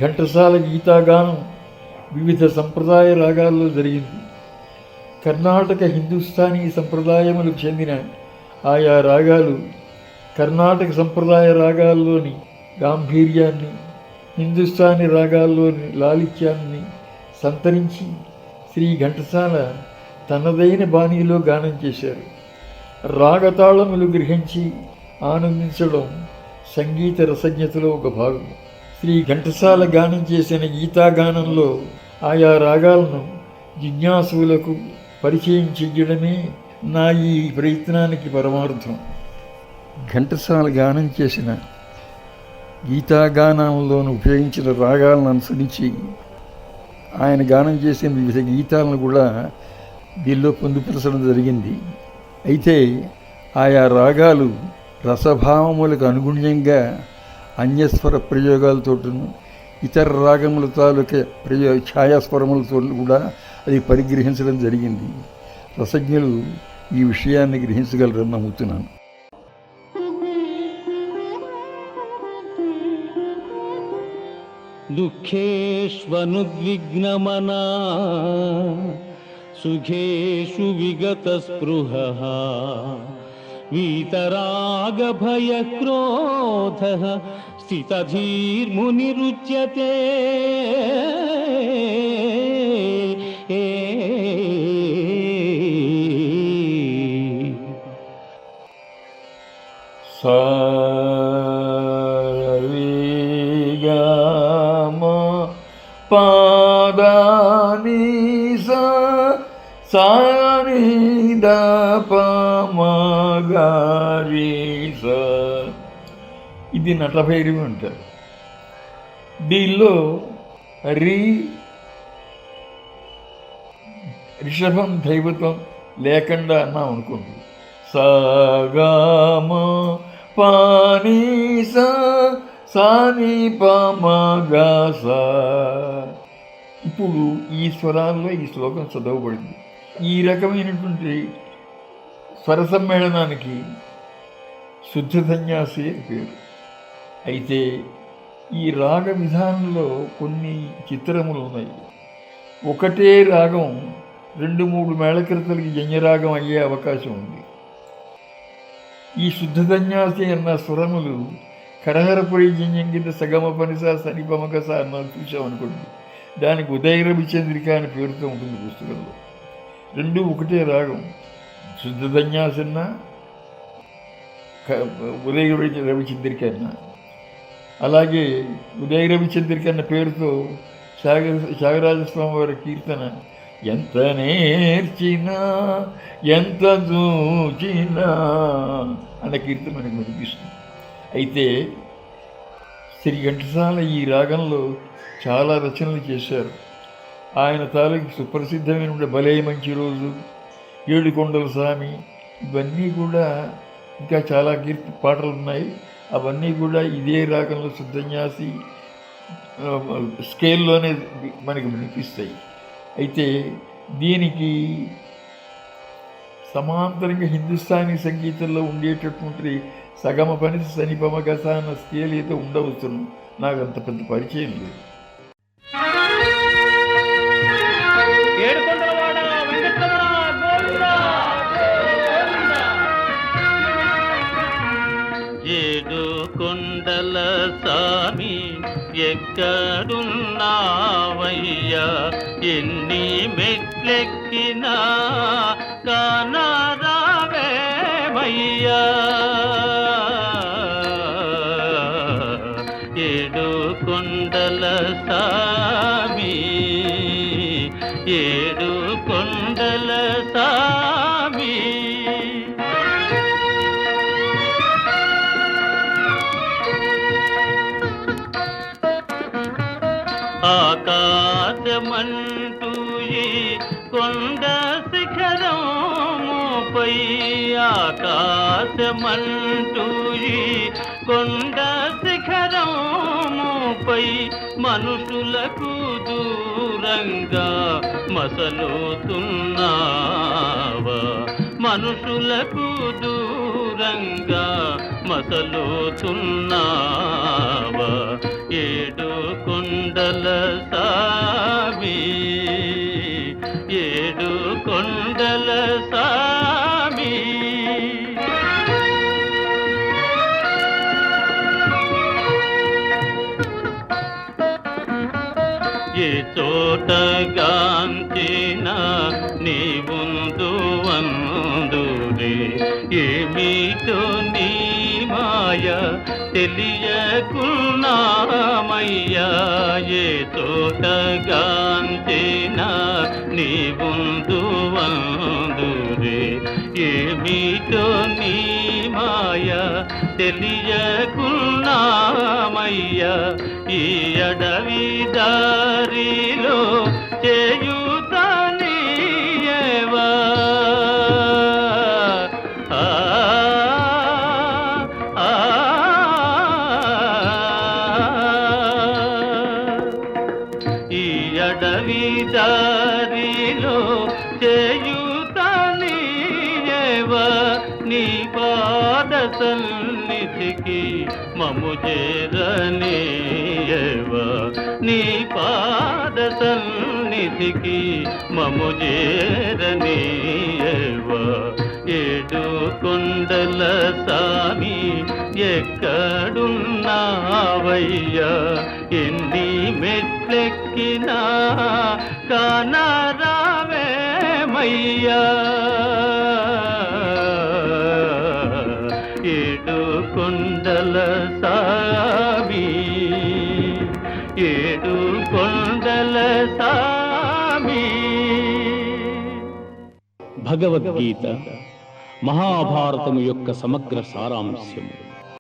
ఘంటసాల గీతాగానం వివిధ సంప్రదాయ రాగాల్లో జరిగింది. కర్ణాటక హిందుస్థానీ సంప్రదాయములకు చెందిన ఆయా రాగాలు కర్ణాటక సంప్రదాయ రాగాల్లోని గాంభీర్యాన్ని, హిందుస్థానీ రాగాల్లోని లాలిత్యాన్ని సంతరించి శ్రీ ఘంటసాల తనదైన బాణీలో గానం చేశారు. రాగతాళములు గ్రహించి ఆనందించడం సంగీత రసజ్ఞతలో ఒక భాగం. శ్రీ ఘంటసాల గానం చేసిన గీతాగానంలో ఆయా రాగాలను జిజ్ఞాసులకు పరిచయం చెయ్యడమే నా ఈ ప్రయత్నానికి పరమార్థం. ఘంటసాల గానం చేసిన గీతాగానంలోను ఉపయోగించిన రాగాలను అనుసరించి ఆయన గానం చేసిన వివిధ గీతాలను కూడా దీనిలో పొందుపరచడం జరిగింది. అయితే ఆయా రాగాలు రసభావములకు అనుగుణ్యంగా అన్యస్వర ప్రయోగాలతోటను ఇతర రాగముల తాలూకా ఛాయాస్వరములతో కూడా అది పరిగ్రహించడం జరిగింది. రసజ్ఞులు ఈ విషయాన్ని గ్రహించగలరని నమ్ముతున్నాను. దుఃఖేష్వనుద్విగ్నమనా సుఖేషు విగతస్పృహః వీతరాగభయక్రోధః స్థితధీర్మునిరుచ్యతే. పాదాని సాని దపమగారి. ఇది నటభైరవి అంటారు. దీనిలో రిషభం దైవత్వం లేకుండా అన్నాం అనుకోండి. సగమ పాని సాని పమగా సా. ఇప్పుడు ఈ స్వరాల్లో ఈ శ్లోకం చదవబడింది. ఈ రకమైనటువంటి స్వర సమ్మేళనానికి శుద్ధ సన్యాసి అని పేరు. అయితే ఈ రాగ విధానంలో కొన్ని చిత్రములు ఉన్నాయి. ఒకటే రాగం 2-3 మేళకృతలకి జన్యరాగం అయ్యే అవకాశం ఉంది. ఈ శుద్ధ సన్యాసి అన్న స్వరములు కరహరపురి జన్యం కింద సగమ పనిస సనిపమకస అన్నది చూసామనుకోండి. దానికి ఉదయ రవిచంద్రిక అని పేరుతో ఉంటుంది పుస్తకంలో. 2 ఒకటే రాగం. శుద్ధ సన్యాసి అన్న ఉదయ రవిచంద్రిక అన్న. అలాగే ఉదయ రవిచంద్రిక అన్న పేరుతో త్యాగరాజస్వామి వారి కీర్తన ఎంత నేర్చినా ఎంత చూచినా అన్న కీర్తన మనకు వినిపిస్తుంది. అయితే శ్రీ ఘంటసాల ఈ రాగంలో చాలా రచనలు చేశారు. ఆయన తాలూకు సుప్రసిద్ధమైన భలే మంచి రోజు, ఏడుకొండల స్వామి, ఇవన్నీ కూడా ఇంకా చాలా పాటలు ఉన్నాయి. అవన్నీ కూడా ఇదే రాగంలో శుద్ధన్యాసి స్కేల్లోనే మనకి వినిపిస్తాయి. అయితే దీనికి సమాంతరంగా హిందుస్థానీ సంగీతంలో ఉండేటటువంటి సగమ పని సనిపమ గస అన్న స్కేల్ అయితే ఉండవచ్చును. నాకు అంత పెద్ద పరిచయం లేదు. ఏడు కొండల స్వామి ఎక్కడున్నావయ్యా, ఎన్ని మెట్లెక్కినా కానరావేమయ్యా. ఏడు కొండల స్వామి, ఏడు కొండల స్వామి. ఆకాశమంటూ ఈ కొండ శిఖరముపై, ఆకాశమంటూ ఈ కొండ శిఖరముపై మనుషులకు దూరంగా మసలుతున్నావా, మనుషులకు దూరంగా మసలుతున్నావా. ఏడు కొండ కొండల సామి, ఏడు కొండల సామి. ఏ చోట గాంచిన నీ ముందు వందురే, ఏమిటో నీ మాయ తెలియకున్నామయ్యా. ఏ చోట గాంచిన నీ ముందు వందురే, ఏమిటో నీ మాయ తెలియకున్నామయ్యా. ఈ అడవి దారిలో చేయుతనీయవా, ఈ అడవి దారిలో చేయుతనీయవా. నీ పాద సన్నిధికి మము చేరనీయవా, నీ పాద సన్నిధికి మము చేరనీయవా. ఏడు కొండల సామి ఎక్కడున్నావయ్యా, ఎన్ని మెట్లెక్కినా కానరావేమయ్యా. ఏడు కొండల సామి, ఏడు కొండల సామి. భగవద్గీత మహాభారతము యొక్క సమగ్ర సారాంశము.